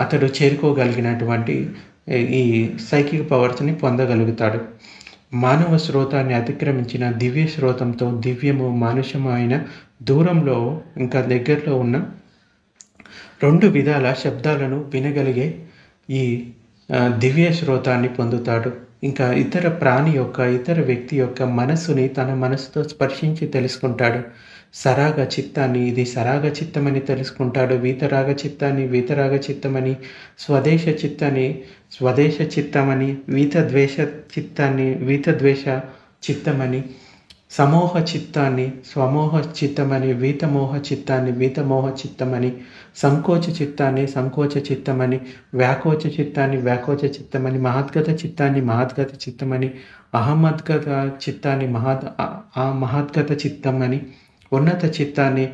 అతడు చేరుకోగలిగినటువంటి ఈ సైకిక్ పవర్స్ని పొందగలుగుతాడు. మానవ శ్రోతాన్ని అతిక్రమించిన దివ్య శ్రోతంతో దివ్యము, మానుషము అయిన దూరంలో ఇంకా దగ్గరలో ఉన్న 2 విధాల శబ్దాలను వినగలిగే ఈ దివ్య శ్రోతాన్ని పొందుతాడు. ఇంకా ఇతర వ్యక్తి యొక్క మనస్సుని తన మనసుతో స్పర్శించి తెలుసుకుంటాడు. సరాగ చిత్తాన్ని ఇది సరాగ చిత్తమని తెలుసుకుంటాడు. వీతరాగ చిత్తాన్ని వీతరాగ చిత్తమని, స్వదేశ చిత్తాన్ని స్వదేశ చిత్తమని, వీతద్వేష చిత్తాన్ని వీతద్వేష చిత్తమని, సమోహ చిత్తాన్ని స్వమోహ చిత్తమని, వీతమోహ చిత్తాన్ని వీతమోహ చిత్తమని, సంకోచ చిత్తాన్ని సంకోచ చిత్తమని, వ్యాకోచ చిత్తాన్ని వ్యాకోచ చిత్తమని, మహద్గత చిత్తాన్ని మహద్గత చిత్తమని, అహమద్గత చిత్తాన్ని మహద్గత చిత్తమని, ఉన్నత చిత్తాన్ని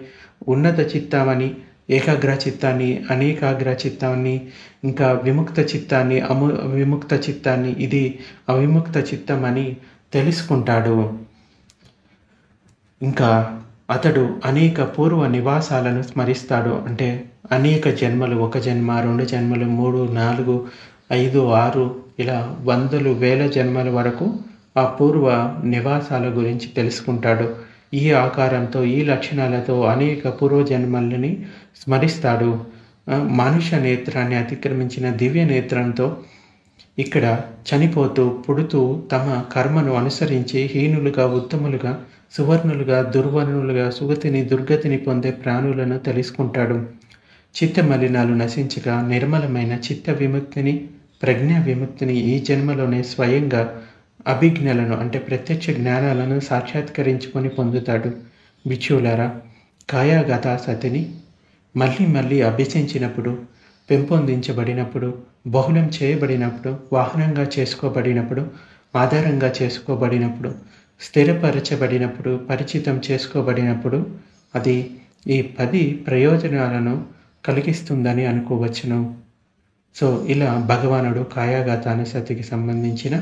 ఉన్నత చిత్తమని, ఏకాగ్ర చిత్తాన్ని అనేకాగ్ర చిత్తాన్ని, ఇంకా విముక్త చిత్తాన్ని విముక్త చిత్తాన్ని ఇది అవిముక్త చిత్తం అని తెలుసుకుంటాడు. ఇంకా అతడు అనేక పూర్వ నివాసాలను స్మరిస్తాడు. అంటే అనేక జన్మలు, 1 జన్మ, 2 జన్మలు, 3, 4, 5, 6 ఇలా వందలు వేల జన్మల వరకు ఆ పూర్వ నివాసాల గురించి తెలుసుకుంటాడు. ఈ ఆకారంతో, ఈ లక్షణాలతో అనేక పూర్వజన్మలని స్మరిస్తాడు. మనుష్య నేత్రాన్ని అతిక్రమించిన దివ్య నేత్రంతో ఇక్కడ చనిపోతూ పుడుతూ తమ కర్మను అనుసరించి హీనులుగా, ఉత్తములుగా, సువర్ణులుగా, దుర్వర్ణులుగా, సుగతిని దుర్గతిని పొందే ప్రాణులను తెలుసుకుంటాడు. చిత్త మలినాలు నశించగా నిర్మలమైన చిత్త విముక్తిని, ప్రజ్ఞా విముక్తిని ఈ జన్మలోనే స్వయంగా అభిజ్ఞలను, అంటే ప్రత్యక్ష జ్ఞానాలను సాక్షాత్కరించుకొని పొందుతాడు. భిక్షువులారా, కాయాగతా సతిని మళ్ళీ మళ్ళీ అభ్యసించినప్పుడు, పెంపొందించబడినప్పుడు, బహుళం చేయబడినప్పుడు, వాహనంగా చేసుకోబడినప్పుడు, ఆధారంగా చేసుకోబడినప్పుడు, స్థిరపరచబడినప్పుడు, పరిచితం చేసుకోబడినప్పుడు అది ఈ 10 ప్రయోజనాలను కలిగిస్తుందని అనుకోవచ్చును. సో ఇలా భగవానుడు కాయాగాతాని సతికి సంబంధించిన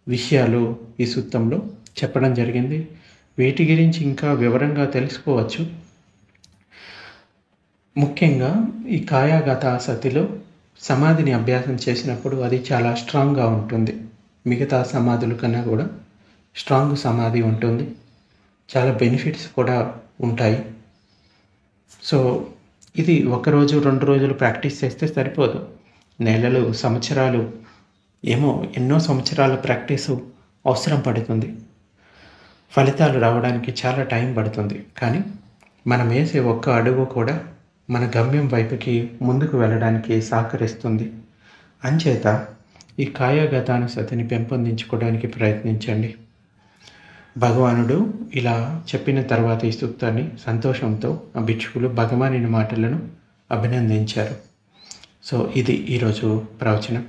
విషయాలు ఈ సూక్తంలో చెప్పడం జరిగింది. వీటి గురించి ఇంకా వివరంగా తెలుసుకోవచ్చు. ముఖ్యంగా ఈ కాయాగత సతిలో సమాధిని అభ్యాసం చేసినప్పుడు అది చాలా స్ట్రాంగ్గా ఉంటుంది. మిగతా సమాధుల కన్నా కూడా స్ట్రాంగ్ సమాధి ఉంటుంది. చాలా బెనిఫిట్స్ కూడా ఉంటాయి. సో ఇది ఒకరోజు 2 రోజులు ప్రాక్టీస్ చేస్తే సరిపోదు. నెలలు, సంవత్సరాలు, ఎన్నో సంవత్సరాల ప్రాక్టీసు అవసరం పడుతుంది. ఫలితాలు రావడానికి చాలా టైం పడుతుంది. కానీ మనం వేసే ఒక్క అడుగు కూడా మన గమ్యం వైపుకి ముందుకు వెళ్ళడానికి సహకరిస్తుంది. అంచేత ఈ కాయాగతానుసతిని పెంపొందించుకోవడానికి ప్రయత్నించండి. భగవానుడు ఇలా చెప్పిన తర్వాత ఈ సూక్తాన్ని సంతోషంతో ఆ భిక్షువులు భగవానుని మాటలను అభినందించారు. సో ఇది ఈరోజు ప్రవచనం.